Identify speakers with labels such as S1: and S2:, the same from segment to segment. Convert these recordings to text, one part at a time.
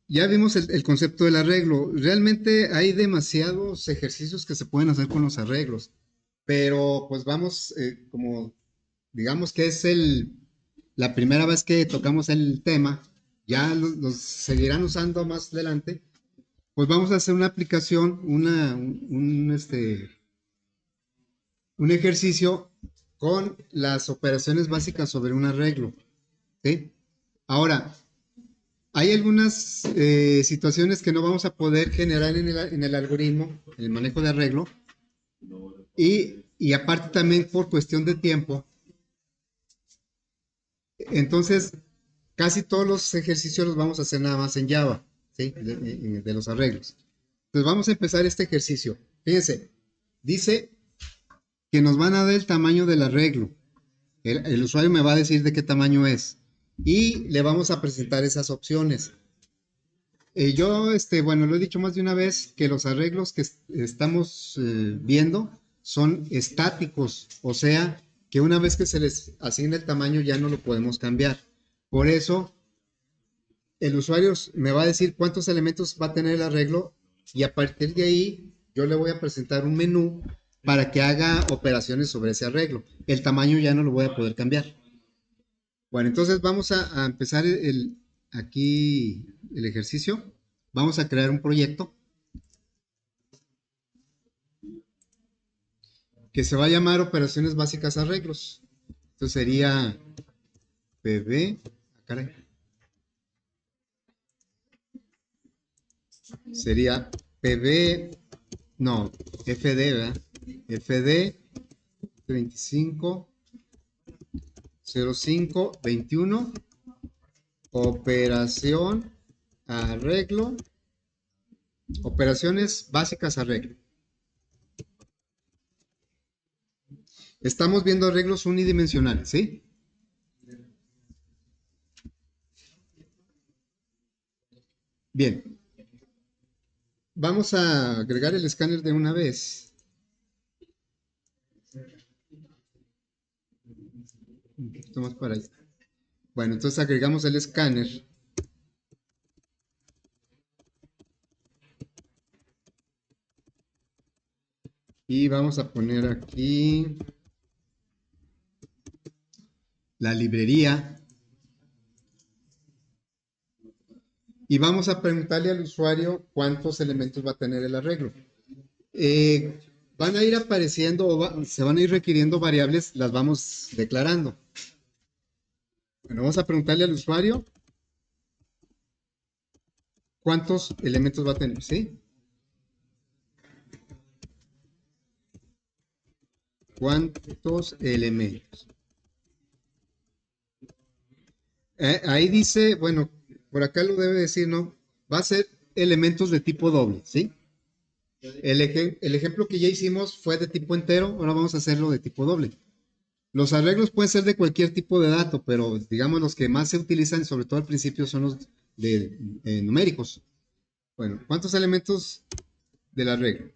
S1: ya vimos el concepto del arreglo. Realmente hay demasiados ejercicios que se pueden hacer con los arreglos, pero pues vamos, como digamos que es la primera vez que tocamos el tema, ya los seguirán usando más adelante, pues vamos a hacer una aplicación, un ejercicio con las operaciones básicas sobre un arreglo, ¿sí? Ahora, hay algunas situaciones que no vamos a poder generar en el algoritmo, en el manejo de arreglo, y aparte también por cuestión de tiempo. Entonces, casi todos los ejercicios los vamos a hacer nada más en Java, ¿sí? De los arreglos. Entonces, vamos a empezar este ejercicio. Fíjense, dice que nos van a dar el tamaño del arreglo. El usuario me va a decir de qué tamaño es. Y le vamos a presentar esas opciones. Bueno, lo he dicho más de una vez que los arreglos que estamos viendo son estáticos, o sea, que una vez que se les asigna el tamaño ya no lo podemos cambiar. Por eso, el usuario me va a decir cuántos elementos va a tener el arreglo y a partir de ahí yo le voy a presentar un menú para que haga operaciones sobre ese arreglo. El tamaño ya no lo voy a poder cambiar. Bueno, entonces vamos a empezar aquí el ejercicio. Vamos a crear un proyecto que se va a llamar Operaciones Básicas Arreglos. Entonces sería PB, caray, sería PB, no, FD, ¿verdad? FD 25 05 21 operación arreglo, operaciones básicas arreglo. Estamos viendo arreglos unidimensionales, ¿sí? Bien, vamos a agregar el escáner de una vez. Un poquito más para allá. Bueno, entonces agregamos el escáner. Y vamos a poner aquí la librería. Y vamos a preguntarle al usuario cuántos elementos va a tener el arreglo. Van a ir apareciendo se van a ir requiriendo variables, las vamos declarando. Bueno, vamos a preguntarle al usuario cuántos elementos va a tener, ¿sí? ¿Cuántos elementos? Ahí dice, bueno, por acá lo debe decir, ¿no? Va a ser elementos de tipo doble, ¿sí? El ejemplo que ya hicimos fue de tipo entero, ahora vamos a hacerlo de tipo doble. Los arreglos pueden ser de cualquier tipo de dato, pero digamos los que más se utilizan, sobre todo al principio, son los de numéricos. Bueno, ¿cuántos elementos del arreglo?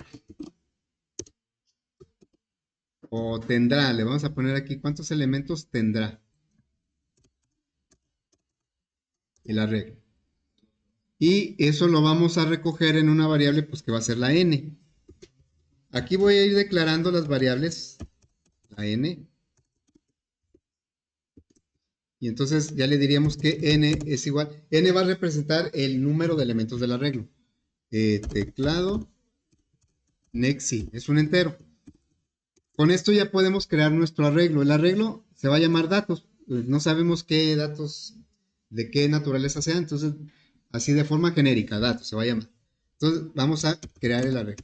S1: O tendrá, le vamos a poner aquí, ¿cuántos elementos tendrá el arreglo? Y eso lo vamos a recoger en una variable, pues que va a ser la n. Aquí voy a ir declarando las variables, la n. Y entonces ya le diríamos que n es igual, n va a representar el número de elementos del arreglo. Teclado, nexi, es un entero. Con esto ya podemos crear nuestro arreglo. El arreglo se va a llamar datos. No sabemos qué datos, de qué naturaleza sean, entonces así de forma genérica, datos se va a llamar. Entonces vamos a crear el arreglo.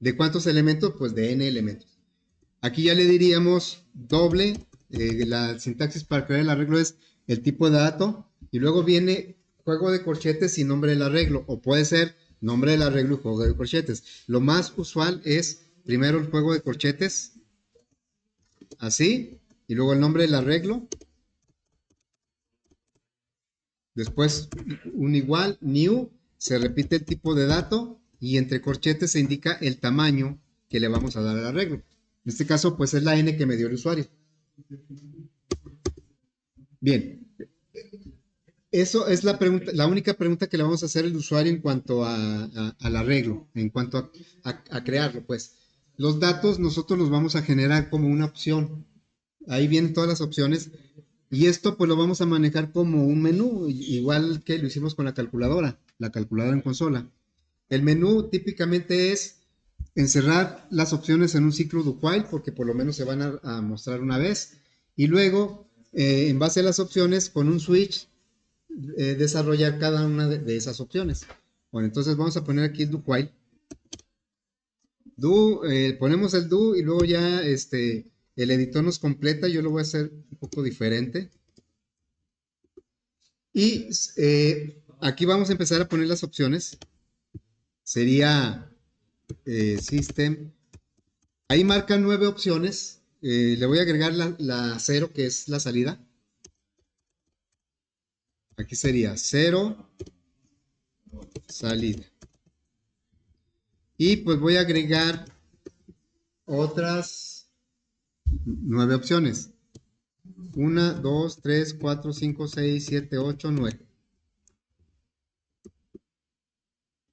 S1: ¿De cuántos elementos? Pues de n elementos. Aquí ya le diríamos doble, la sintaxis para crear el arreglo es el tipo de dato y luego viene juego de corchetes y nombre del arreglo, o puede ser nombre del arreglo y juego de corchetes. Lo más usual es primero el juego de corchetes, así, y luego el nombre del arreglo, después un igual, new, se repite el tipo de dato y entre corchetes se indica el tamaño que le vamos a dar al arreglo. En este caso, pues es la n que me dio el usuario. Bien, Eso es la pregunta, la única pregunta que le vamos a hacer al usuario en cuanto al arreglo, en cuanto a crearlo, pues. Los datos nosotros los vamos a generar como una opción. Ahí vienen todas las opciones. Y esto pues lo vamos a manejar como un menú, igual que lo hicimos con la calculadora en consola. El menú típicamente es encerrar las opciones en un ciclo do while, porque por lo menos se van a mostrar una vez. Y luego, en base a las opciones, con un switch, desarrollar cada una de esas opciones. Bueno, entonces vamos a poner aquí el do while. Ponemos el do y luego ya el editor nos completa. Yo lo voy a hacer un poco diferente. Y aquí vamos a empezar a poner las opciones. Sería System. Ahí marcan 9 opciones. Le voy a agregar la 0, que es la salida. Aquí sería 0, salida. Y pues voy a agregar otras 9 opciones. 1, 2, 3, 4, 5, 6, 7, 8, 9.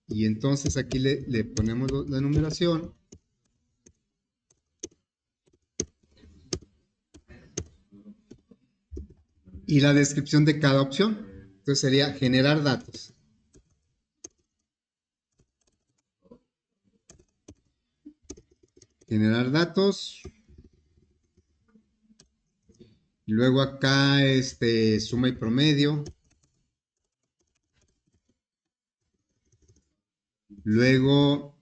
S1: Y entonces aquí le ponemos la numeración. Y la descripción de cada opción. Entonces sería generar datos. Generar datos. Luego acá suma y promedio. Luego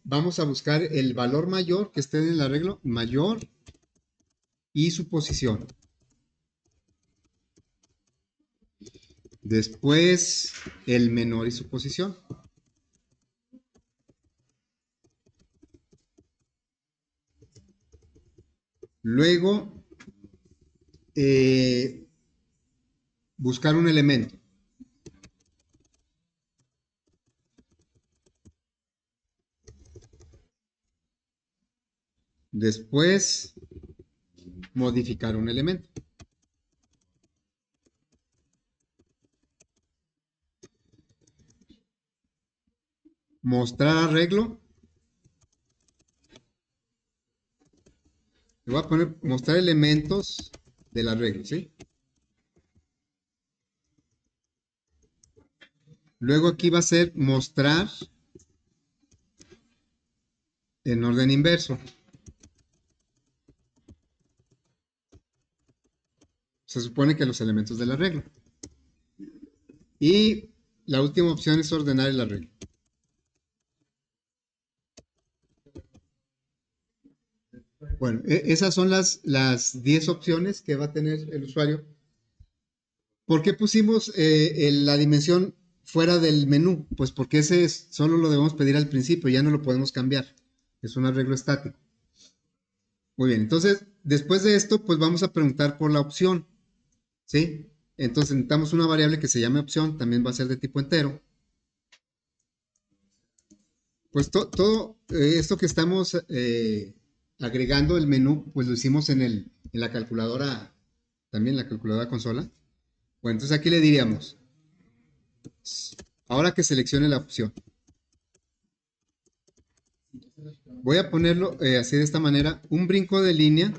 S1: vamos a buscar el valor mayor que esté en el arreglo, mayor, y su posición. Después el menor y su posición. Luego buscar un elemento. Después modificar un elemento. Mostrar arreglo. Le voy a poner mostrar elementos del arreglo, ¿sí? Luego aquí va a ser mostrar en orden inverso. Se supone que los elementos del arreglo. Y la última opción es ordenar el arreglo. Bueno, esas son las 10 opciones que va a tener el usuario. ¿Por qué pusimos la dimensión fuera del menú? Pues porque ese solo lo debemos pedir al principio, ya no lo podemos cambiar. Es un arreglo estático. Muy bien, entonces, después de esto, pues vamos a preguntar por la opción, ¿sí? Entonces necesitamos una variable que se llame opción, también va a ser de tipo entero. Pues todo esto que estamos agregando el menú, pues lo hicimos en la calculadora, también la calculadora consola. Bueno, entonces aquí le diríamos, ahora que seleccione la opción, voy a ponerlo así de esta manera, un brinco de línea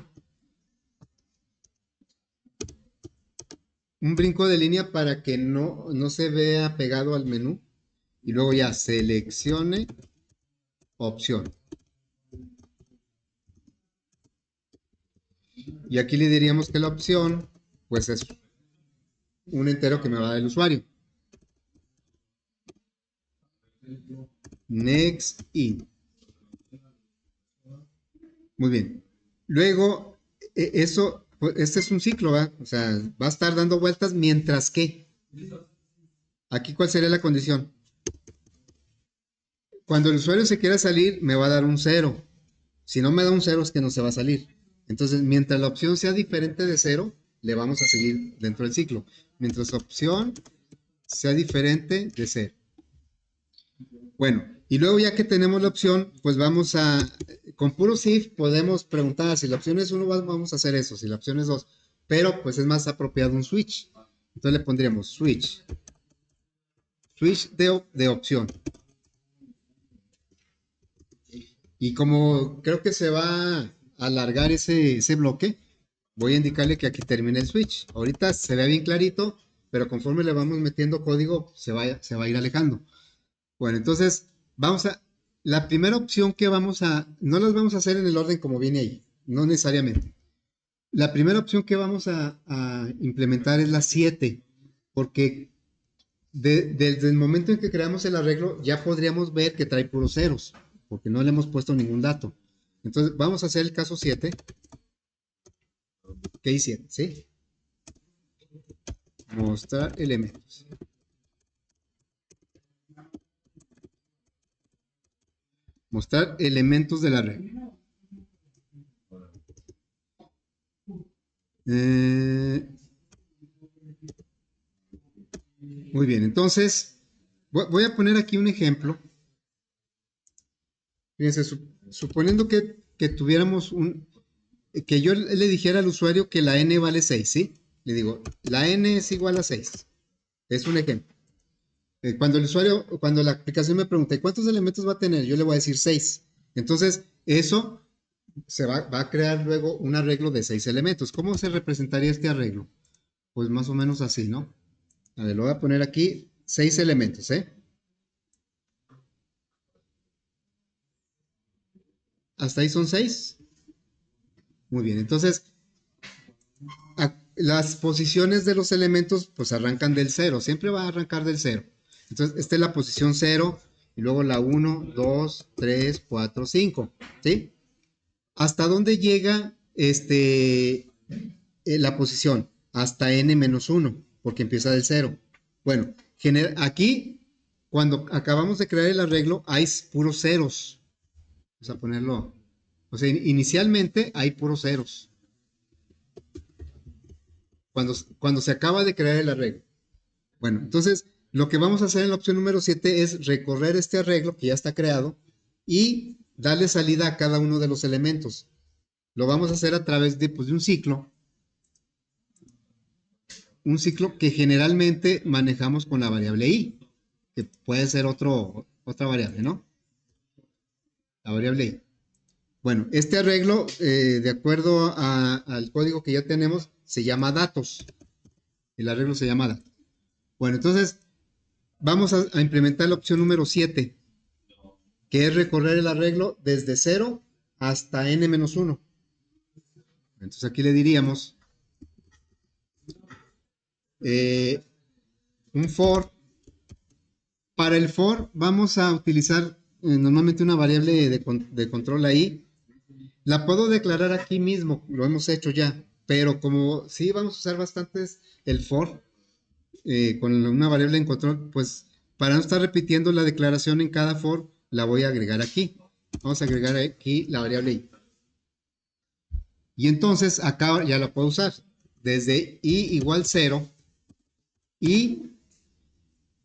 S1: para que no se vea pegado al menú y luego ya seleccione opción. Y aquí le diríamos que la opción pues es un entero que me va a dar el usuario. Next in. Muy bien. Luego, eso, pues, este es un ciclo, ¿va? O sea, va a estar dando vueltas mientras que. Aquí, ¿cuál sería la condición? Cuando el usuario se quiera salir, me va a dar un 0. Si no me da un 0 es que no se va a salir. Entonces, mientras la opción sea diferente de 0, le vamos a seguir dentro del ciclo. Mientras la opción sea diferente de 0. Bueno, y luego ya que tenemos la opción, pues vamos con puro if podemos preguntar si la opción es 1, vamos a hacer eso, si la opción es 2, pero pues es más apropiado un switch. Entonces le pondríamos switch. Switch de opción. Y como creo que se va a alargar ese bloque, voy a indicarle que aquí termina el switch. Ahorita se ve bien clarito, pero conforme le vamos metiendo código, se va a ir alejando. Bueno, entonces la primera opción que no las vamos a hacer en el orden como viene ahí, no necesariamente. La primera opción que vamos a implementar es la 7, porque desde el momento en que creamos el arreglo ya podríamos ver que trae puros ceros, porque no le hemos puesto ningún dato. Entonces vamos a hacer el caso 7, case 7, ¿sí? Mostrar elementos. Mostrar elementos del arreglo. Muy bien, entonces voy a poner aquí un ejemplo. Fíjense, suponiendo que tuviéramos que yo le dijera al usuario que la n vale 6, ¿sí? Le digo, la n es igual a 6. Es un ejemplo. Cuando la aplicación me pregunta, ¿cuántos elementos va a tener? Yo le voy a decir 6. Entonces, eso va a crear luego un arreglo de 6 elementos. ¿Cómo se representaría este arreglo? Pues más o menos así, ¿no? A ver, lo voy a poner aquí 6 elementos, ¿eh? ¿Hasta ahí son 6? Muy bien, entonces las posiciones de los elementos pues arrancan del 0, siempre va a arrancar del 0. Entonces, esta es la posición 0 y luego la 1, 2, 3, 4, 5, ¿sí? ¿Hasta dónde llega la posición? Hasta n-1, porque empieza del 0. Bueno, aquí, cuando acabamos de crear el arreglo, hay puros ceros. Vamos a ponerlo. O sea, inicialmente hay puros ceros. Cuando se acaba de crear el arreglo. Bueno, entonces lo que vamos a hacer en la opción número 7 es recorrer este arreglo que ya está creado y darle salida a cada uno de los elementos. Lo vamos a hacer a través de un ciclo. Un ciclo que generalmente manejamos con la variable i, que puede ser otra variable, ¿no? La variable i. Bueno, este arreglo, de acuerdo al código que ya tenemos, se llama datos. El arreglo se llama datos. Bueno, entonces vamos a implementar la opción número 7, que es recorrer el arreglo desde 0 hasta n-1. Entonces aquí le diríamos un for. Para el for vamos a utilizar normalmente una variable de control ahí. La puedo declarar aquí mismo, lo hemos hecho ya, pero como sí vamos a usar bastantes el for con una variable en control, pues para no estar repitiendo la declaración en cada for, la voy a agregar aquí. Vamos a agregar aquí la variable i. Y entonces acá ya la puedo usar. Desde i igual 0 y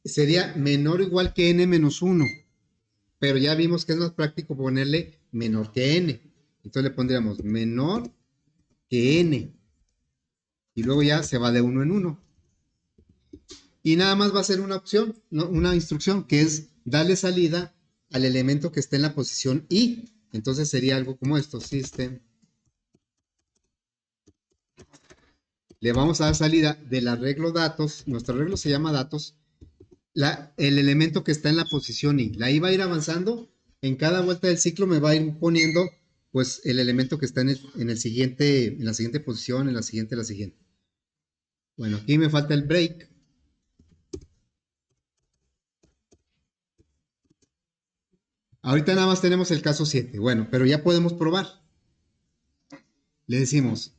S1: sería menor o igual que n-1. Pero ya vimos que es más práctico ponerle menor que n. Entonces le pondríamos menor que n. Y luego ya se va de 1 en 1. Y nada más va a ser una opción, ¿no? Una instrucción, que es darle salida al elemento que esté en la posición i. Entonces sería algo como esto, system. Le vamos a dar salida del arreglo datos. Nuestro arreglo se llama datos. El elemento que está en la posición i. La i va a ir avanzando. En cada vuelta del ciclo me va a ir poniendo pues el elemento que está en la siguiente posición, en la siguiente. Bueno, aquí me falta el break. Ahorita nada más tenemos el caso 7. Bueno, pero ya podemos probar. Le decimos,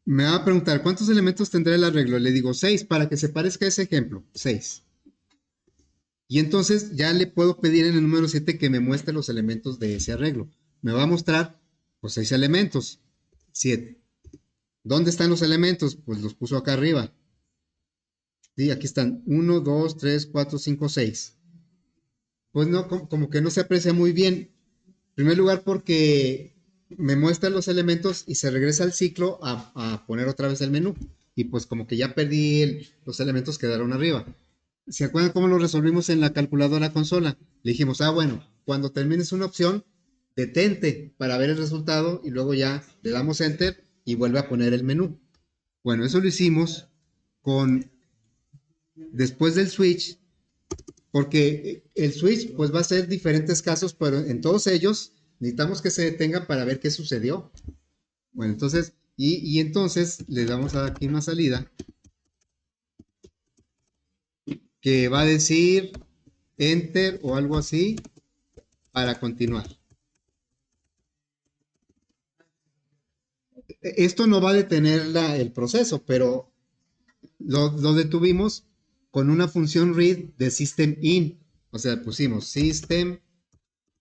S1: me va a preguntar, ¿cuántos elementos tendrá el arreglo? Le digo 6 para que se parezca a ese ejemplo. 6. Y entonces ya le puedo pedir en el número 7 que me muestre los elementos de ese arreglo. Me va a mostrar pues 6 elementos. 7. ¿Dónde están los elementos? Pues los puso acá arriba. Sí, aquí están 1, 2, 3, 4, 5, 6. Pues no, como que no se aprecia muy bien. En primer lugar porque me muestra los elementos y se regresa al ciclo a poner otra vez el menú. y pues como que ya perdí los elementos que quedaron arriba. ¿Se acuerdan cómo lo resolvimos en la calculadora consola? Le dijimos, bueno, cuando termines una opción, detente para ver el resultado y luego ya le damos enter y vuelve a poner el menú. Bueno, eso lo hicimos con después del switch, porque el switch pues va a ser diferentes casos, pero en todos ellos necesitamos que se detenga para ver qué sucedió. Bueno, entonces, y entonces le damos aquí una salida que va a decir enter o algo así para continuar. Esto no va a detener el proceso, pero lo detuvimos con una función read de system in. O sea, pusimos system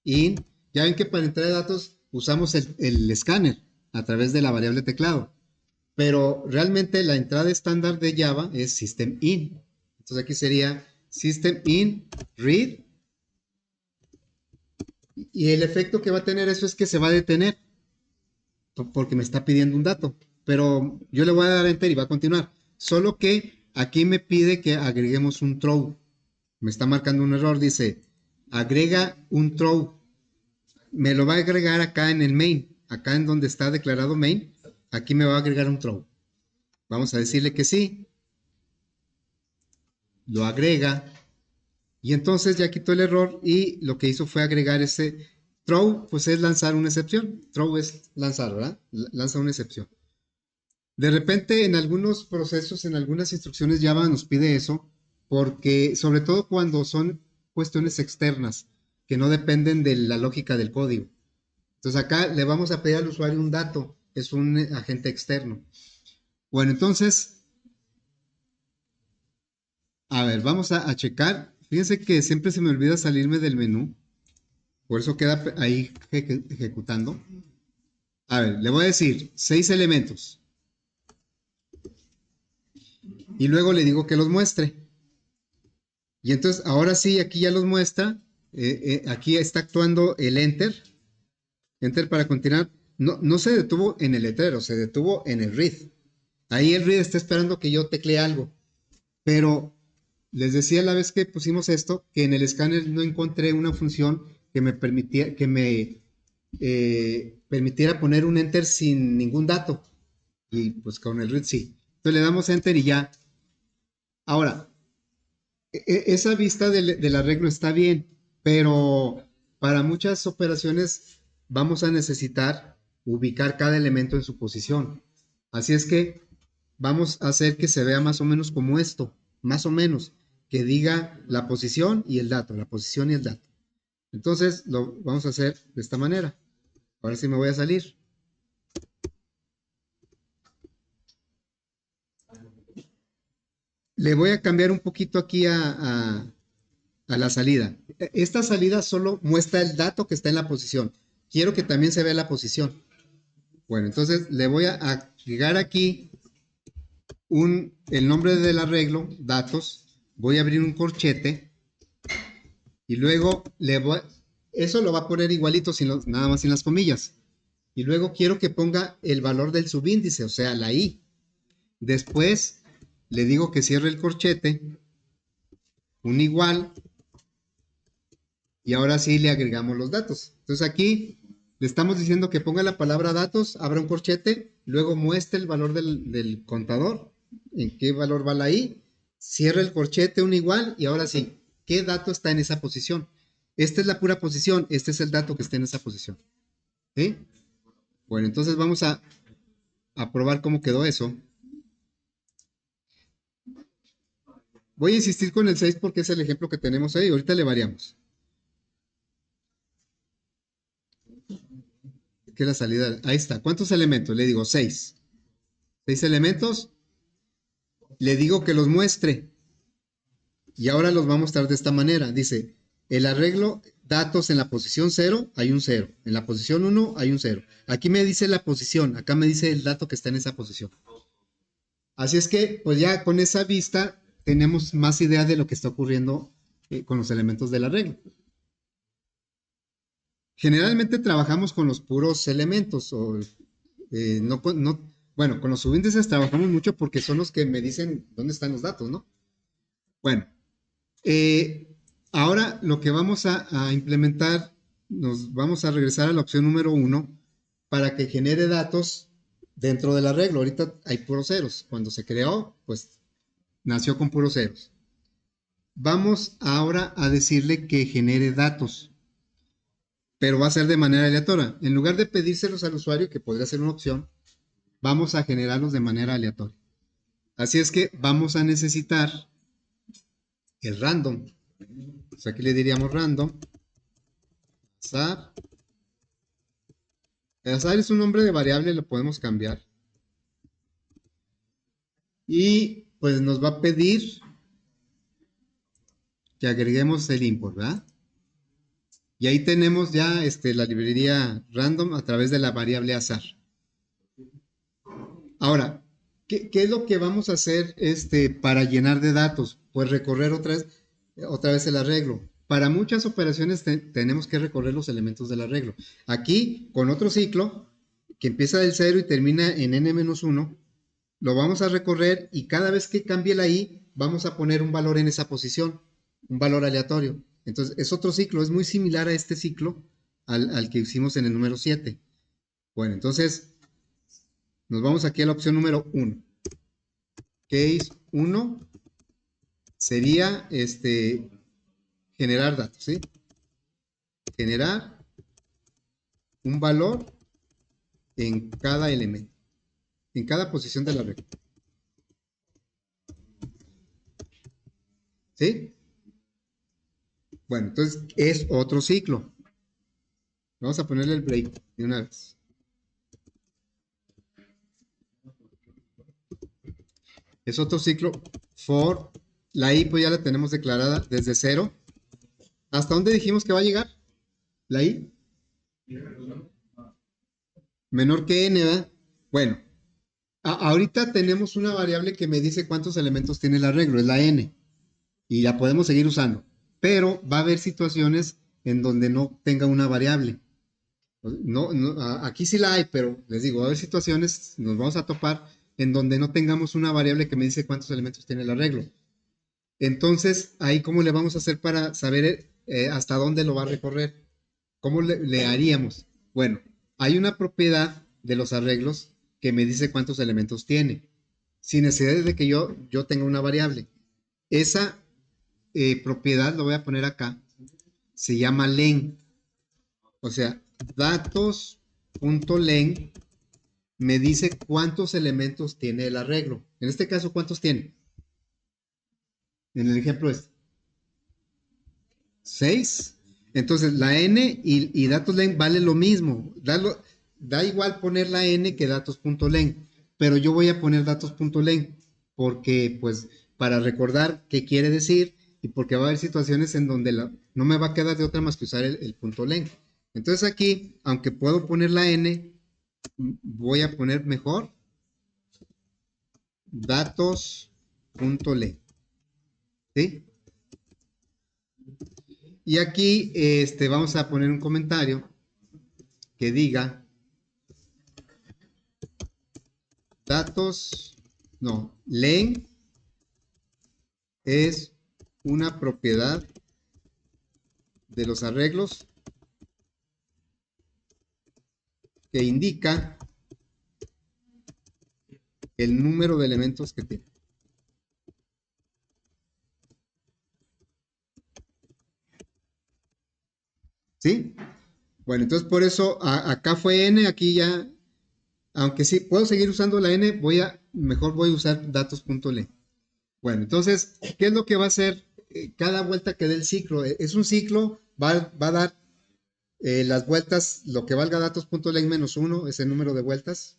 S1: in. Ya ven que para entrar de datos usamos el escáner a través de la variable teclado. Pero realmente la entrada estándar de Java es system in. Entonces aquí sería system in read. Y el efecto que va a tener eso es que se va a detener porque me está pidiendo un dato. Pero yo le voy a dar enter y va a continuar. Solo que aquí me pide que agreguemos un throw. Me está marcando un error. Dice, agrega un throw. Me lo va a agregar acá en el main. Acá en donde está declarado main. Aquí me va a agregar un throw. Vamos a decirle que sí. Lo agrega. Y entonces ya quitó el error y lo que hizo fue agregar ese throw, pues es lanzar una excepción. Throw es lanzar, ¿verdad? Lanza una excepción. De repente en algunos procesos, en algunas instrucciones Java nos pide eso, porque sobre todo cuando son cuestiones externas que no dependen de la lógica del código. Entonces acá le vamos a pedir al usuario un dato, es un agente externo. Bueno, entonces, a ver, vamos a checar. Fíjense que siempre se me olvida salirme del menú, por eso queda ahí ejecutando. A ver, le voy a decir 6 elementos y luego le digo que los muestre. Y entonces, ahora sí, aquí ya los muestra. Aquí está actuando el enter. Enter para continuar. No, no se detuvo en el letrero, se detuvo en el read. Ahí el read está esperando que yo teclee algo. Pero les decía la vez que pusimos esto, que en el escáner no encontré una función que me permitiera poner un enter sin ningún dato. Y pues con el read sí. Entonces le damos enter y ya. Ahora, esa vista del arreglo está bien, pero para muchas operaciones vamos a necesitar ubicar cada elemento en su posición. Así es que vamos a hacer que se vea más o menos como esto, más o menos, que diga la posición y el dato, la posición y el dato. Entonces lo vamos a hacer de esta manera. Ahora sí me voy a salir. Le voy a cambiar un poquito aquí a la salida. Esta salida solo muestra el dato que está en la posición. Quiero que también se vea la posición. Bueno, entonces le voy a agregar aquí el nombre del arreglo, datos. Voy a abrir un corchete y luego eso lo va a poner igualito, nada más sin las comillas. Y luego quiero que ponga el valor del subíndice, o sea, la i. Después le digo que cierre el corchete, un igual, y ahora sí le agregamos los datos. Entonces aquí le estamos diciendo que ponga la palabra datos, abra un corchete, luego muestre el valor del contador, en qué valor va la i, cierra el corchete, un igual, y ahora sí, ¿qué dato está en esa posición? Esta es la pura posición, este es el dato que está en esa posición. ¿Sí? Bueno, entonces vamos a probar cómo quedó eso. Voy a insistir con el 6 porque es el ejemplo que tenemos ahí, ahorita le variamos. ¿Qué es la salida? Ahí está. ¿Cuántos elementos? Le digo 6. 6 elementos. Le digo que los muestre. Y ahora los va a mostrar de esta manera. Dice, el arreglo datos en la posición 0, hay un 0. En la posición 1 hay un 0. Aquí me dice la posición. Acá me dice el dato que está en esa posición. Así es que, pues ya con esa vista tenemos más idea de lo que está ocurriendo con los elementos del arreglo. Generalmente trabajamos con los puros elementos o Bueno, con los subíndices trabajamos mucho porque son los que me dicen dónde están los datos, ¿no? Bueno, eh, ahora lo que vamos a implementar, nos vamos a regresar a la opción número 1 para que genere datos dentro del arreglo. Ahorita hay puros ceros. Cuando se creó, pues nació con puros ceros. Vamos ahora a decirle que genere datos, pero va a ser de manera aleatoria. En lugar de pedírselos al usuario, que podría ser una opción, vamos a generarlos de manera aleatoria. Así es que vamos a necesitar el random. Pues aquí le diríamos random. Azar. El azar es un nombre de variable, lo podemos cambiar. Y pues nos va a pedir que agreguemos el import, ¿verdad? Y ahí tenemos ya la librería random a través de la variable azar. Ahora, ¿qué es lo que vamos a hacer para llenar de datos? Pues recorrer otra vez el arreglo. Para muchas operaciones tenemos que recorrer los elementos del arreglo. Aquí, con otro ciclo, que empieza del 0 y termina en n-1, lo vamos a recorrer y cada vez que cambie la i, vamos a poner un valor en esa posición, un valor aleatorio. Entonces, es otro ciclo, es muy similar a este ciclo, al que hicimos en el número 7. Bueno, entonces, nos vamos aquí a la opción número 1. Case 1 sería generar datos, ¿sí? Generar un valor en cada elemento, en cada posición de la regla. ¿Sí? Bueno, entonces es otro ciclo. Vamos a ponerle el break de una vez. Es otro ciclo for. La i pues ya la tenemos declarada desde 0. ¿Hasta dónde dijimos que va a llegar? La i. Menor que n, ¿verdad? Bueno, ahorita tenemos una variable que me dice cuántos elementos tiene el arreglo, es la n. Y la podemos seguir usando. Pero va a haber situaciones en donde no tenga una variable. Aquí sí la hay, pero les digo, va a haber situaciones, nos vamos a topar en donde no tengamos una variable que me dice cuántos elementos tiene el arreglo. Entonces, ahí cómo le vamos a hacer para saber hasta dónde lo va a recorrer. ¿Cómo le haríamos? Bueno, hay una propiedad de los arreglos que me dice cuántos elementos tiene, sin necesidad de que yo tenga una variable. Esa propiedad, lo voy a poner acá, se llama len. O sea, datos.len me dice cuántos elementos tiene el arreglo. En este caso, ¿cuántos tiene? En el ejemplo es 6. Entonces, la n y datos.len vale lo mismo. Da igual poner la n que datos.len, pero yo voy a poner datos.len porque, pues, para recordar qué quiere decir y porque va a haber situaciones en donde no me va a quedar de otra más que usar el punto len. Entonces aquí, aunque puedo poner la n, voy a poner mejor datos.len. ¿Sí? Y aquí vamos a poner un comentario que diga len es una propiedad de los arreglos que indica el número de elementos que tiene. ¿Sí? Bueno, entonces por eso acá fue n, aquí ya, aunque sí puedo seguir usando la n, mejor voy a usar datos.len. Bueno, entonces, ¿qué es lo que va a hacer cada vuelta que dé el ciclo? Es un ciclo, va a dar las vueltas, lo que valga datos.len menos 1, es el número de vueltas.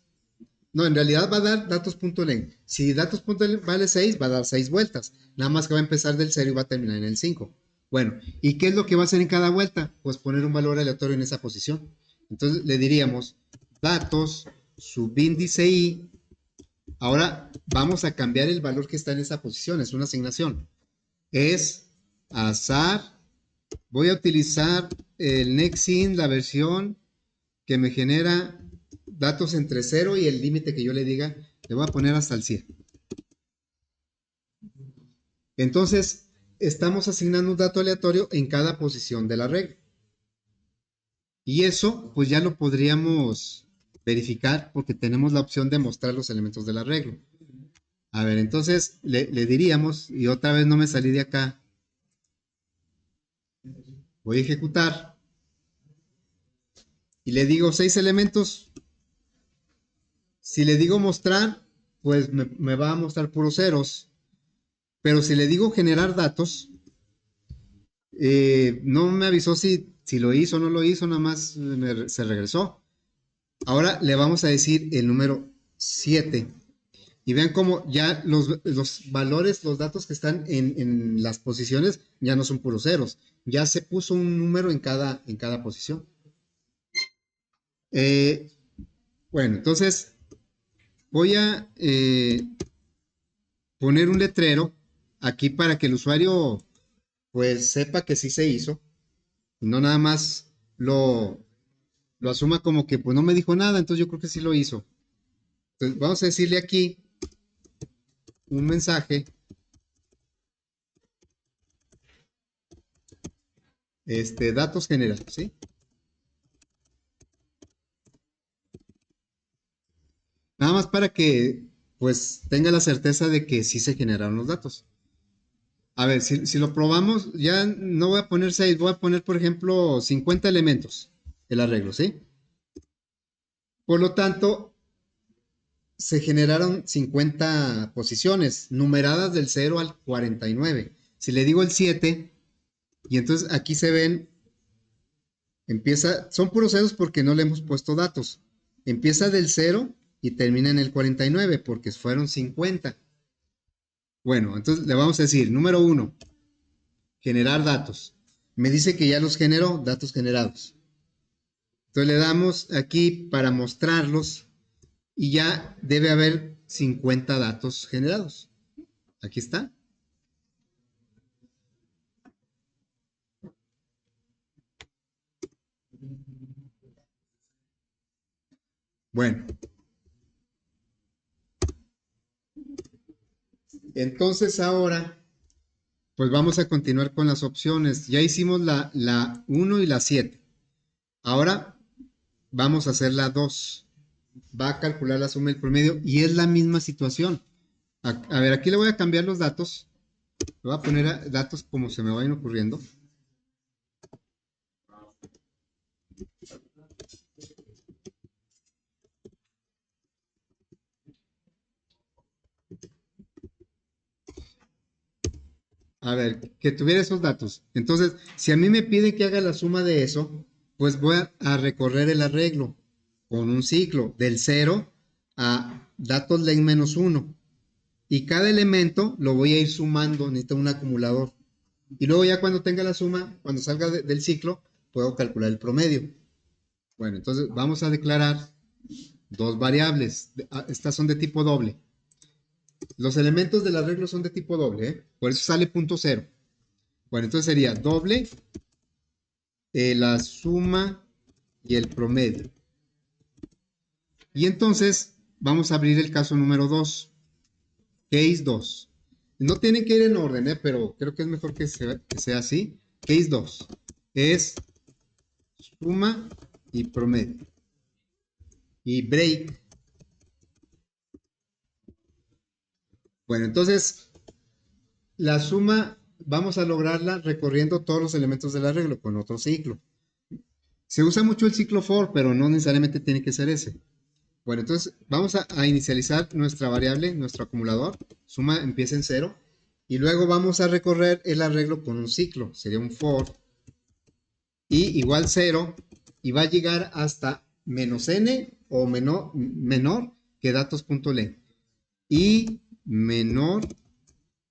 S1: No, en realidad va a dar datos.len. Si datos.len vale 6, va a dar 6 vueltas. Nada más que va a empezar del 0 y va a terminar en el 5. Bueno, ¿y qué es lo que va a hacer en cada vuelta? Pues poner un valor aleatorio en esa posición. Entonces le diríamos datos, subíndice i. Ahora vamos a cambiar el valor que está en esa posición, es una asignación. Es azar. Voy a utilizar el nextInt, la versión que me genera datos entre 0 y el límite que yo le diga, le voy a poner hasta el 100. Entonces, estamos asignando un dato aleatorio en cada posición de la regla. Y eso, pues ya lo podríamos verificar porque tenemos la opción de mostrar los elementos del arreglo. A ver, entonces le diríamos, y otra vez no me salí de acá, voy a ejecutar y le digo 6 elementos. Si le digo mostrar, pues me va a mostrar puros ceros. Pero si le digo generar datos, no me avisó si lo hizo o no lo hizo, nada más se regresó. Ahora le vamos a decir el número 7. Y vean cómo ya los valores, los datos que están en las posiciones ya no son puros ceros. Ya se puso un número en cada posición. Bueno, entonces voy a poner un letrero aquí para que el usuario pues sepa que sí se hizo. Y no nada más lo asuma como que pues no me dijo nada, entonces yo creo que sí lo hizo. Entonces vamos a decirle aquí un mensaje. Datos generados, ¿sí? Nada más para que pues tenga la certeza de que sí se generaron los datos. A ver, si lo probamos, ya no voy a poner 6, voy a poner, por ejemplo, 50 elementos, el arreglo, ¿sí? Por lo tanto, se generaron 50 posiciones, numeradas del 0 al 49. Si le digo el 7, y entonces aquí se ven, son puros ceros porque no le hemos puesto datos. Empieza del 0 y termina en el 49 porque fueron 50. Bueno, entonces le vamos a decir, número 1, generar datos. Me dice que ya los generó, datos generados. Entonces le damos aquí para mostrarlos y ya debe haber 50 datos generados. Aquí está. Bueno. Entonces ahora, pues vamos a continuar con las opciones. Ya hicimos la 1 y la 7. Ahora vamos a hacer la 2. Va a calcular la suma y el promedio y es la misma situación. A ver, aquí le voy a cambiar los datos. Le voy a poner datos como se me vayan ocurriendo. A ver, que tuviera esos datos. Entonces, si a mí me piden que haga la suma de eso, pues voy a recorrer el arreglo con un ciclo del 0 a datos len menos 1. Y cada elemento lo voy a ir sumando, necesito un acumulador. Y luego ya cuando tenga la suma, cuando salga del ciclo, puedo calcular el promedio. Bueno, entonces vamos a declarar dos variables. Estas son de tipo doble. Los elementos del arreglo son de tipo doble, ¿eh? Por eso sale punto cero. Bueno, entonces sería doble la suma y el promedio. Y entonces vamos a abrir el caso número 2. Case 2. No tienen que ir en orden, pero creo que es mejor que sea así. Case 2 es suma y promedio. Y break. Bueno, entonces la suma vamos a lograrla recorriendo todos los elementos del arreglo con otro ciclo. Se usa mucho el ciclo for, pero no necesariamente tiene que ser ese. Bueno, entonces vamos a inicializar nuestra variable, nuestro acumulador. Suma empieza en 0. Y luego vamos a recorrer el arreglo con un ciclo. Sería un for. Y igual 0. Y va a llegar hasta menos n o menor que datos.len. Y menor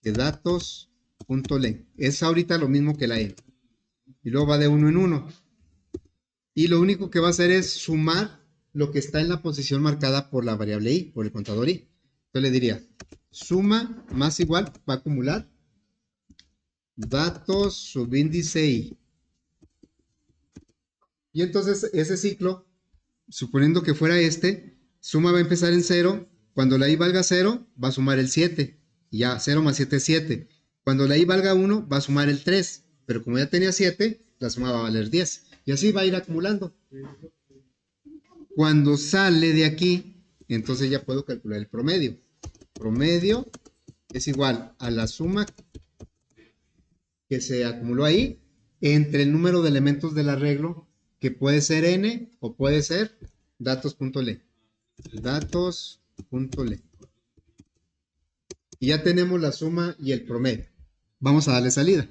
S1: que datos.len. Es ahorita lo mismo que la n. Y luego va de 1 en 1. Y lo único que va a hacer es sumar lo que está en la posición marcada por la variable i, por el contador i. Entonces le diría, suma más igual, va a acumular datos subíndice i. Y entonces ese ciclo suponiendo que fuera suma va a empezar en 0. Cuando la i valga 0, va a sumar el 7. Y ya, 0 más 7 es 7. Cuando la i valga 1, va a sumar el 3. Pero como ya tenía 7, la suma va a valer 10. Y así va a ir acumulando. Cuando sale de aquí, entonces ya puedo calcular el promedio. Promedio es igual a la suma que se acumuló ahí entre el número de elementos del arreglo, que puede ser n o puede ser datos.le. Datos.le. Y ya tenemos la suma y el promedio. Vamos a darle salida.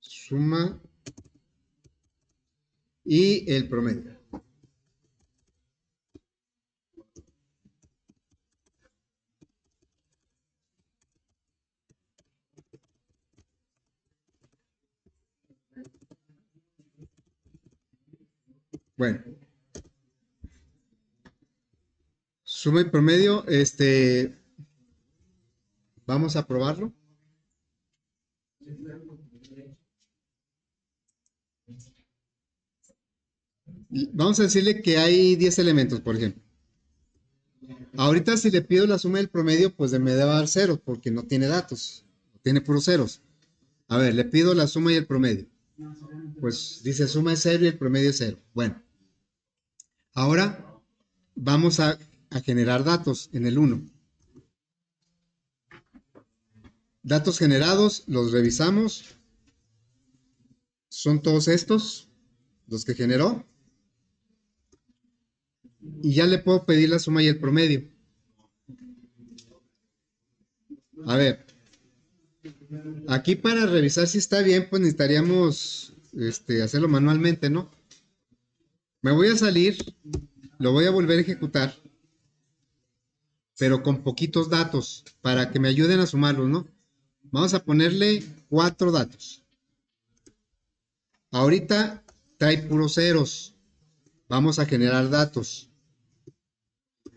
S1: Suma y el promedio. Bueno, suma y promedio, vamos a probarlo. Vamos a decirle que hay 10 elementos, por ejemplo. Ahorita si le pido la suma del promedio, pues me debe dar 0, porque no tiene datos, tiene puros ceros. A ver, le pido la suma y el promedio. Pues dice suma es 0 y el promedio es 0. Bueno, ahora vamos a generar datos en el 1. Datos generados, los revisamos. Son todos estos, los que generó. Y ya le puedo pedir la suma y el promedio. A ver, aquí para revisar si está bien, pues necesitaríamos hacerlo manualmente, ¿no? Me voy a salir, lo voy a volver a ejecutar, pero con poquitos datos, para que me ayuden a sumarlos, ¿no? Vamos a ponerle 4 datos. Ahorita trae puros ceros. Vamos a generar datos.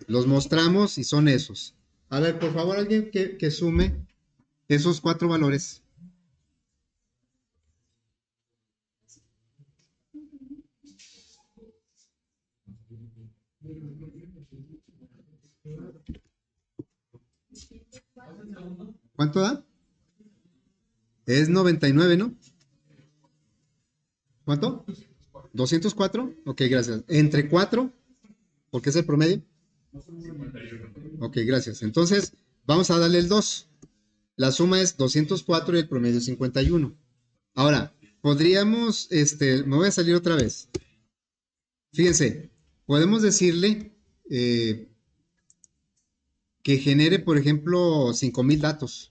S1: Los mostramos y son esos. A ver, por favor, alguien que sume esos 4 valores. ¿Cuánto da? Es 99, ¿no? ¿Cuánto? 204. Ok, gracias. Entre 4, porque es el promedio. Ok, gracias. Entonces, vamos a darle el 2. La suma es 204 y el promedio es 51. Ahora, podríamos, me voy a salir otra vez. Fíjense, podemos decirle que genere, por ejemplo, 5000 datos.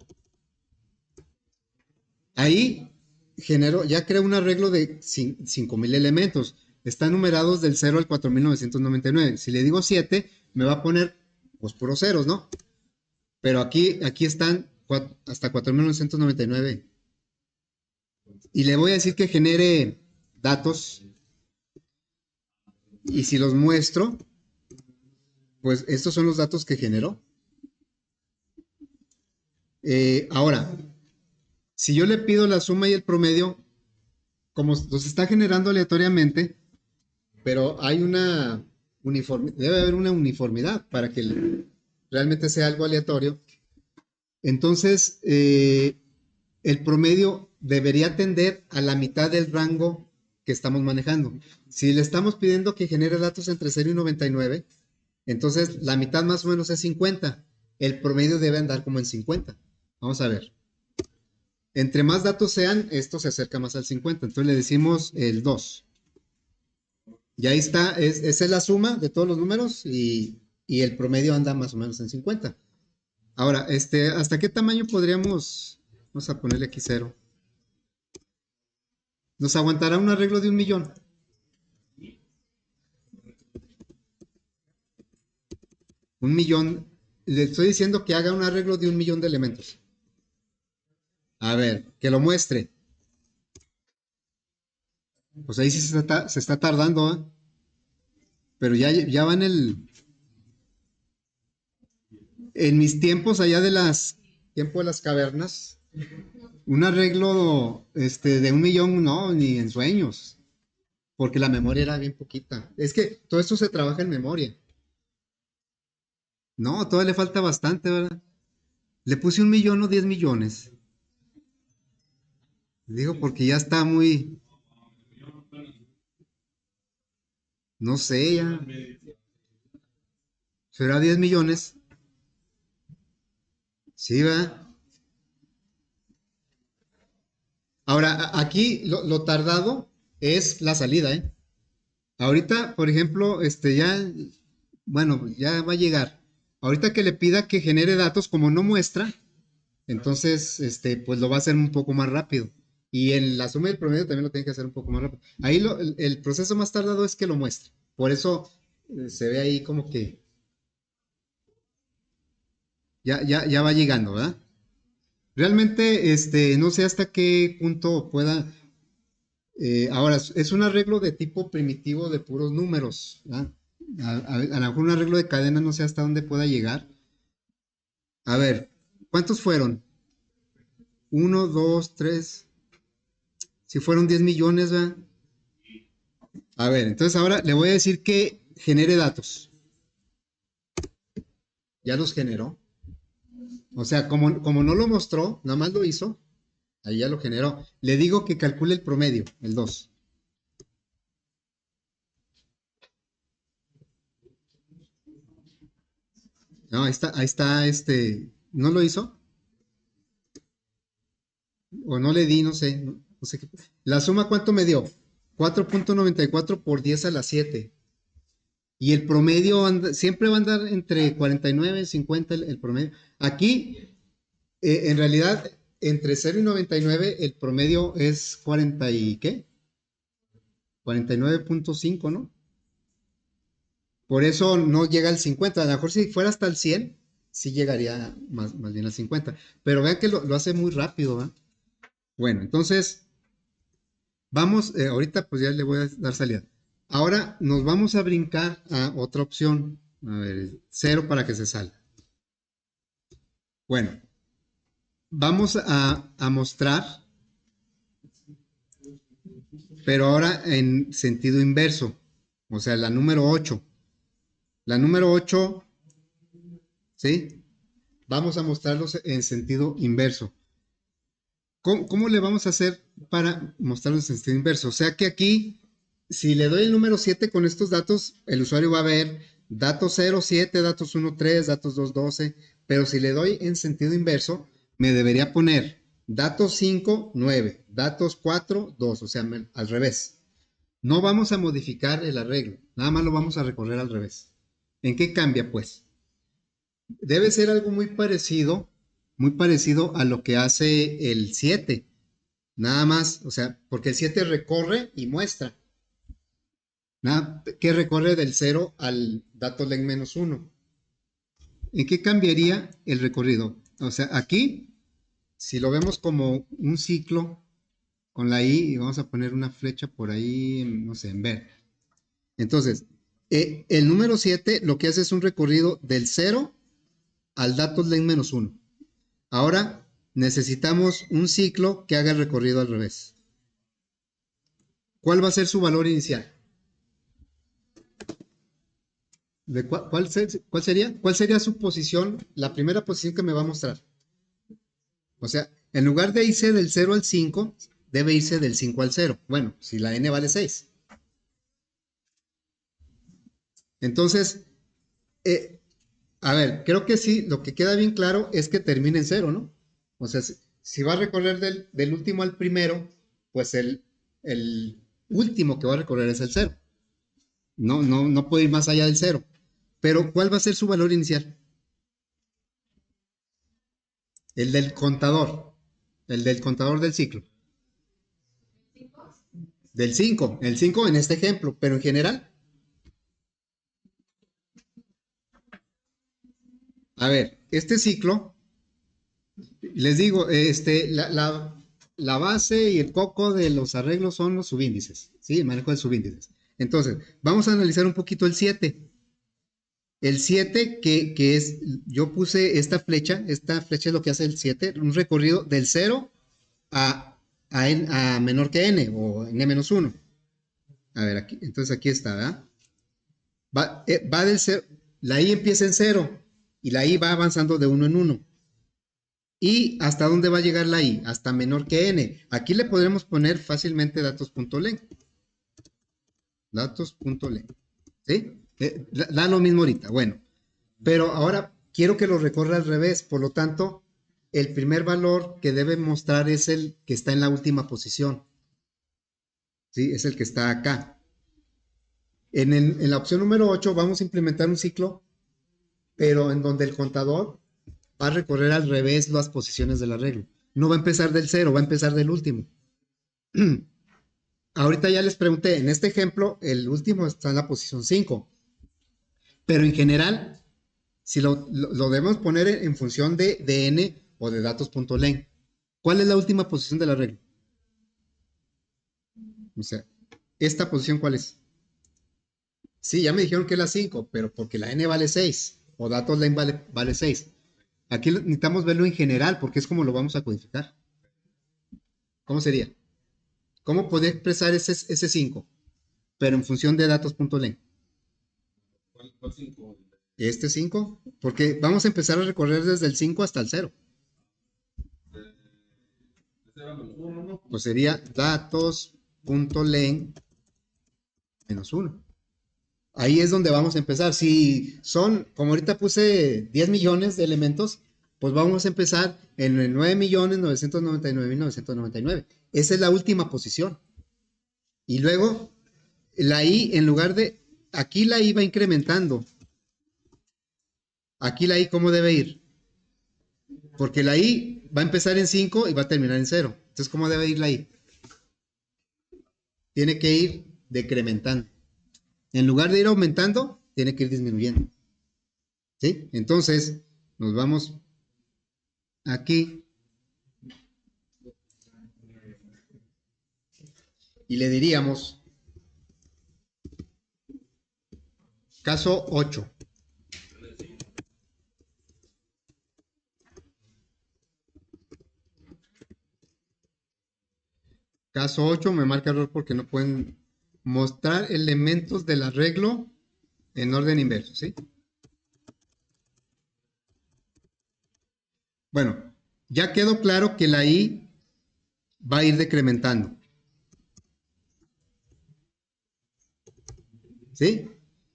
S1: Ahí genero, ya creo un arreglo de 5000 elementos. Están numerados del 0 al 4999. Si le digo 7, me va a poner pues puros ceros, ¿no? Pero aquí están hasta 4999. Y le voy a decir que genere datos. Y si los muestro, pues estos son los datos que generó. Ahora, si yo le pido la suma y el promedio, como los está generando aleatoriamente, pero hay una uniformidad, debe haber una uniformidad para que realmente sea algo aleatorio. Entonces, el promedio debería tender a la mitad del rango que estamos manejando. Si le estamos pidiendo que genere datos entre 0 y 99, entonces la mitad más o menos es 50. El promedio debe andar como en 50. Vamos a ver. Entre más datos sean, esto se acerca más al 50. Entonces le decimos el 2. Y ahí está, esa es la suma de todos los números y el promedio anda más o menos en 50. Ahora, ¿hasta qué tamaño podríamos? Vamos a ponerle aquí 0. Nos aguantará un arreglo de 1,000,000. Un millón. Le estoy diciendo que haga un arreglo de 1,000,000 de elementos. A ver, que lo muestre. Pues ahí sí se está tardando, ¿eh? Pero ya va en el En mis tiempos allá tiempo de las cavernas, un arreglo de 1 millón, no, ni en sueños, porque la memoria era bien poquita. Es que todo esto se trabaja en memoria. No, todavía le falta bastante, ¿verdad? Le puse 1 millón o 10 millones. Digo, porque ya está muy, no sé, ya. ¿Será 10 millones? Sí, ¿verdad? Ahora, aquí lo tardado es la salida, ¿eh? Ahorita, por ejemplo, bueno, ya va a llegar. Ahorita que le pida que genere datos como no muestra, entonces, pues lo va a hacer un poco más rápido. Y en la suma y el promedio también lo tiene que hacer un poco más rápido. Ahí el proceso más tardado es que lo muestre. Por eso se ve ahí como que ya va llegando, ¿verdad? Realmente, no sé hasta qué punto pueda. Ahora, es un arreglo de tipo primitivo de puros números, ¿verdad? A lo mejor un arreglo de cadena no sé hasta dónde pueda llegar. A ver, ¿cuántos fueron? Uno, dos, tres. Si fueron 10 millones, ¿verdad? A ver, entonces ahora le voy a decir que genere datos. Ya los generó. O sea, como no lo mostró, nada más lo hizo, ahí ya lo generó. Le digo que calcule el promedio, el 2. No, ahí está, ¿no lo hizo? O no le di, no sé, no sé qué. La suma, ¿cuánto me dio? 4.94 por 10 a la 7. Y el promedio siempre va a andar entre 49 y 50 el promedio. Aquí, en realidad, entre 0 y 99 el promedio es 40 y ¿qué? 49.5, ¿no? Por eso no llega al 50. A lo mejor si fuera hasta el 100, sí llegaría más bien al 50. Pero vean que lo hace muy rápido, ¿va? Bueno, entonces, vamos, ahorita pues ya le voy a dar salida. Ahora nos vamos a brincar a otra opción. A ver, 0 para que se salga. Bueno, vamos a mostrar, pero ahora en sentido inverso. O sea, la número 8. La número 8, ¿sí? Vamos a mostrarlos en sentido inverso. ¿Cómo le vamos a hacer para mostrarlos en sentido inverso? O sea que aquí, si le doy el número 7 con estos datos, el usuario va a ver datos 0, 7, datos 1, 3, datos 2, 12. Pero si le doy en sentido inverso, me debería poner datos 5, 9, datos 4, 2. O sea, al revés. No vamos a modificar el arreglo, nada más lo vamos a recorrer al revés. ¿En qué cambia, pues? Debe ser algo muy parecido a lo que hace el 7. Nada más, o sea, porque el 7 recorre y muestra. Nada, que recorre del 0 al dato len menos 1. ¿En qué cambiaría el recorrido? O sea, aquí, si lo vemos como un ciclo con la i y vamos a poner una flecha por ahí, no sé, en ver. Entonces, el número 7 lo que hace es un recorrido del 0 al dato len menos 1. Ahora necesitamos un ciclo que haga el recorrido al revés. ¿Cuál va a ser su valor inicial? ¿Cuál sería? ¿Cuál sería su posición? La primera posición que me va a mostrar. O sea, en lugar de irse del 0 al 5, debe irse del 5 al 0. Bueno, si la n vale 6. Entonces, eh, a ver, creo que sí, lo que queda bien claro es que termine en 0, ¿no? O sea, si va a recorrer del último al primero, pues el último que va a recorrer es el 0. No puede ir más allá del 0. Pero, ¿cuál va a ser su valor inicial? El del contador. El del contador del ciclo. Del 5. El 5 en este ejemplo, pero en general. A ver, este ciclo, les digo, la base y el coco de los arreglos son los subíndices, ¿sí? El manejo de subíndices. Entonces, vamos a analizar un poquito el 7. El 7 que es, yo puse esta flecha es lo que hace el 7, un recorrido del 0 a menor que n o n-1. A ver, aquí, entonces aquí está, ¿verdad? Va del 0, la i empieza en 0 y la i va avanzando de 1 en 1. ¿Y hasta dónde va a llegar la i? Hasta menor que n. Aquí le podremos poner fácilmente datos.len. Datos.len. ¿Sí? Da lo mismo ahorita. Bueno, pero ahora quiero que lo recorra al revés. Por lo tanto, el primer valor que debe mostrar es el que está en la última posición. ¿Sí? Es el que está acá. En la opción número 8 vamos a implementar un ciclo, pero en donde el contador va a recorrer al revés las posiciones del arreglo. No va a empezar del 0, va a empezar del último. Ahorita ya les pregunté, en este ejemplo, el último está en la posición 5. Pero en general, si lo debemos poner en función de n o de datos.len. ¿Cuál es la última posición del arreglo? O sea, ¿esta posición cuál es? Sí, ya me dijeron que es la 5, pero porque la n vale 6 o datos.len vale 6. Aquí necesitamos verlo en general porque es como lo vamos a codificar. ¿Cómo sería? ¿Cómo poder expresar ese 5? Pero en función de datos.len.
S2: ¿Cuál 5?
S1: Este 5, porque vamos a empezar a recorrer desde el 5 hasta el 0. Pues sería datos.len menos 1. Ahí es donde vamos a empezar. Si son, como ahorita puse 10 millones de elementos, pues vamos a empezar en 9.999.999. Esa es la última posición. Y luego, la i, en lugar de, aquí la i va incrementando. Aquí la i, ¿cómo debe ir? Porque la i va a empezar en 5 y va a terminar en 0. Entonces, ¿cómo debe ir la i? Tiene que ir decrementando. En lugar de ir aumentando, tiene que ir disminuyendo. ¿Sí? Entonces, nos vamos aquí y le diríamos caso 8. Caso 8 me marca error porque no pueden mostrar elementos del arreglo en orden inverso, ¿sí? Bueno, ya quedó claro que la i va a ir decrementando. ¿Sí?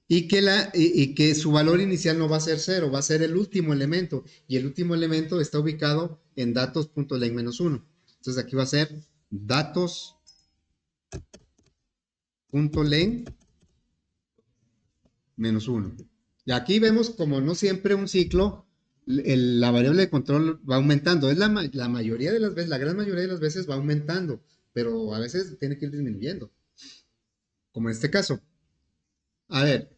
S1: Y que su valor inicial no va a ser 0, va a ser el último elemento. Y el último elemento está ubicado en datos.len menos 1. Entonces aquí va a ser datos.len menos 1. Y aquí vemos como no siempre un ciclo, la variable de control va aumentando. Es la mayoría de las veces, la gran mayoría de las veces va aumentando, pero a veces tiene que ir disminuyendo. Como en este caso. A ver,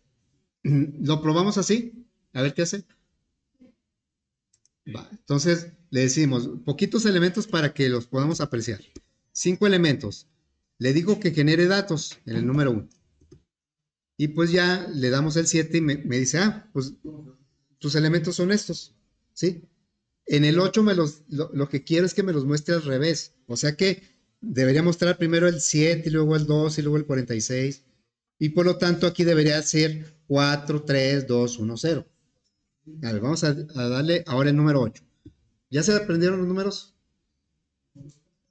S1: lo probamos así, a ver qué hace. Va, entonces le decimos poquitos elementos para que los podamos apreciar. 5 elementos. Le digo que genere datos en el número 1. Y pues ya le damos el 7 y me dice, pues tus elementos son estos. ¿Sí? En el 8 lo que quiero es que me los muestre al revés. O sea que debería mostrar primero el 7 y luego el 2 y luego el 46. Y por lo tanto aquí debería ser 4, 3, 2, 1, 0. A ver, vamos a darle ahora el número 8. ¿Ya se aprendieron los números?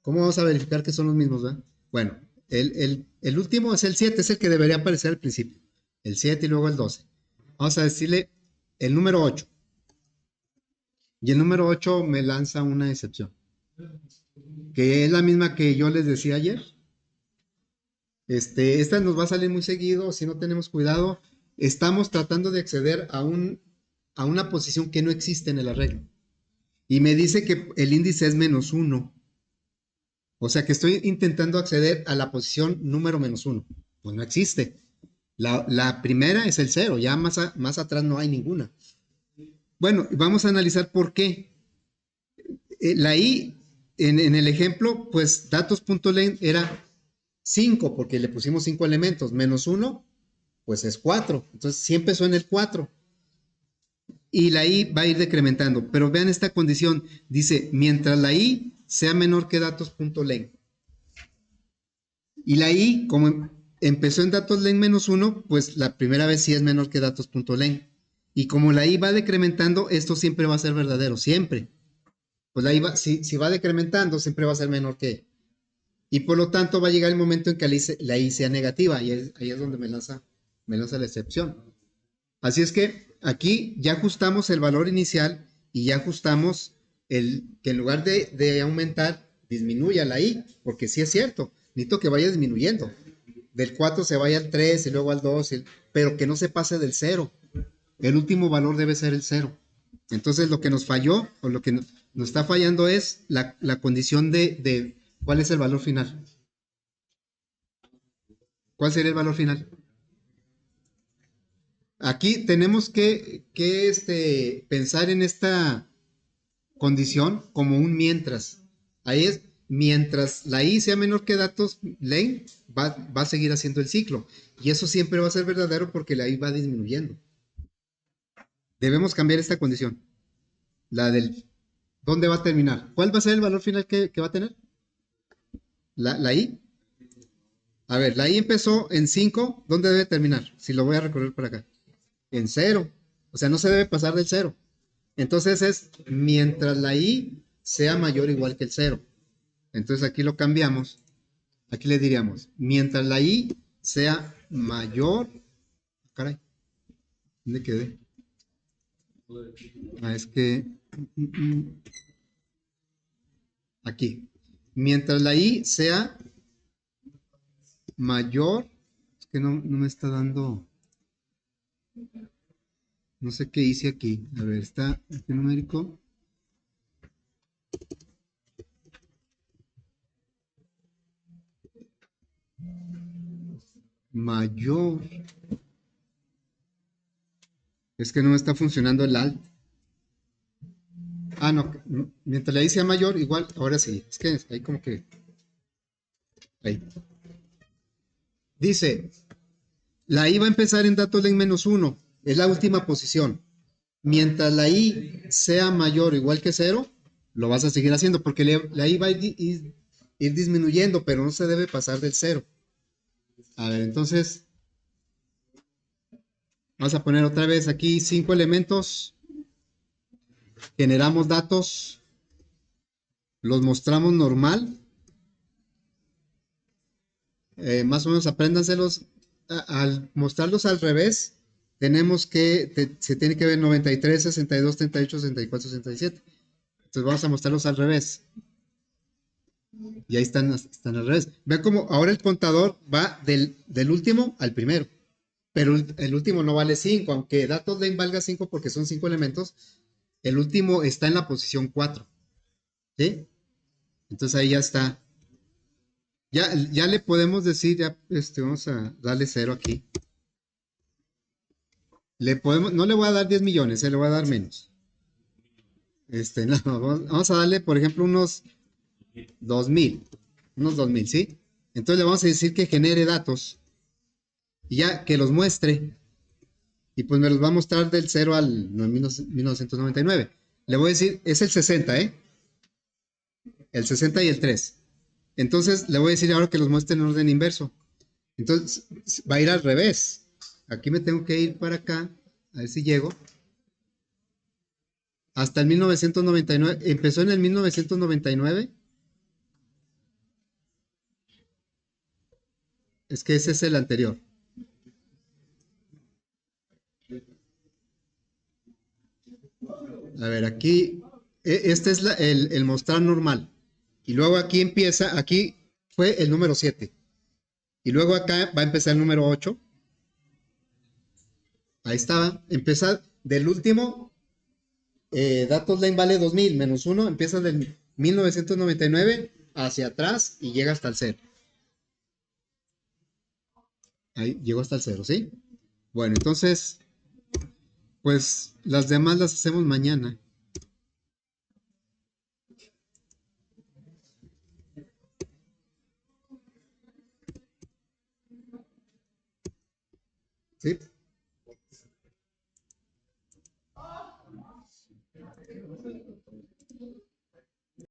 S1: ¿Cómo vamos a verificar que son los mismos? ¿Verdad? Bueno, el último es el 7, es el que debería aparecer al principio. El 7 y luego el 12. Vamos a decirle el número 8. Y el número 8 me lanza una excepción. Que es la misma que yo les decía ayer. Esta nos va a salir muy seguido si no tenemos cuidado. Estamos tratando de acceder a una posición que no existe en el arreglo. Y me dice que el índice es menos 1. O sea que estoy intentando acceder a la posición número menos 1. Pues no existe. La primera es el 0. Ya más atrás no hay ninguna. Bueno, vamos a analizar por qué. La i en el ejemplo, pues datos.len era 5 porque le pusimos 5 elementos. Menos 1, pues es 4. Entonces sí empezó en el 4. y la i va a ir decrementando. Pero vean esta condición, dice, mientras la i sea menor que datos.len. Y la i, como empezó en datos len -1, pues la primera vez sí es menor que datos.len. Y como la i va decrementando, esto siempre va a ser verdadero, siempre. Pues la i va, si va decrementando, siempre va a ser menor que. Y por lo tanto va a llegar el momento en que la i sea negativa. Y ahí es donde me lanza la excepción. Así es que aquí ya ajustamos el valor inicial y ya ajustamos que en lugar de aumentar, disminuya la i, porque sí es cierto, necesito que vaya disminuyendo. Del 4 se vaya al 3 y luego al 2, pero que no se pase del 0. El último valor debe ser el 0. Entonces lo que nos falló o lo que nos está fallando es la condición de cuál es el valor final. ¿Cuál sería el valor final? Aquí tenemos que pensar en esta condición como un mientras. Ahí es, mientras la i sea menor que datos len, va a seguir haciendo el ciclo. Y eso siempre va a ser verdadero porque la i va disminuyendo. Debemos cambiar esta condición. La del, ¿dónde va a terminar? ¿Cuál va a ser el valor final que va a tener? La i. A ver, la i empezó en 5, ¿dónde debe terminar? Si lo voy a recorrer por acá. En 0. O sea, no se debe pasar del 0. Entonces es mientras la i sea mayor o igual que el 0. Entonces aquí lo cambiamos. Aquí le diríamos, mientras la i sea mayor. Caray, ¿dónde quedé? Es que. Aquí. Mientras la i sea mayor. Es que no me está dando. No sé qué hice aquí. A ver, está este numérico. Mayor. Es que no me está funcionando el alt. Ah, no. Mientras la i sea mayor, igual. Ahora sí. Es que ahí como que. Ahí. Dice. La i va a empezar en datos len -1. Es la última posición. Mientras la i sea mayor o igual que 0, lo vas a seguir haciendo porque la i va a ir disminuyendo, pero no se debe pasar del 0. A ver, entonces vamos a poner otra vez aquí 5 elementos. Generamos datos, los mostramos normal. Más o menos apréndanselos. Al mostrarlos al revés, tenemos que, se tiene que ver 93, 62, 38, 64, 67. Entonces vamos a mostrarlos al revés. Y ahí están al revés. Vean cómo ahora el contador va del último al primero. Pero el último no vale 5, aunque datos len valga 5 porque son 5 elementos. El último está en la posición 4. ¿Sí? Entonces ahí ya está. Ya le podemos decir, ya, vamos a darle 0 aquí. No le voy a dar 10 millones, le voy a dar menos. No, vamos a darle, por ejemplo, unos 2000. Unos 2000, ¿sí? Entonces le vamos a decir que genere datos. Y ya que los muestre. Y pues me los va a mostrar del 0 al 1999. Le voy a decir, es el 60, ¿eh? El 60 y el 3. Entonces le voy a decir ahora que los muestre en orden inverso. Entonces va a ir al revés. Aquí me tengo que ir para acá. A ver si llego. Hasta el 1999. Empezó en el 1999. Es que ese es el anterior. A ver, aquí. Este es el mostrar normal. Y luego aquí empieza. Aquí fue el número 7. Y luego acá va a empezar el número 8. Ahí estaba. Empieza del último. Datos len vale 2000 menos 1. Empieza del 1999 hacia atrás y llega hasta el 0. Ahí llegó hasta el 0, ¿sí? Bueno, entonces, pues las demás las hacemos mañana. ¿Sí?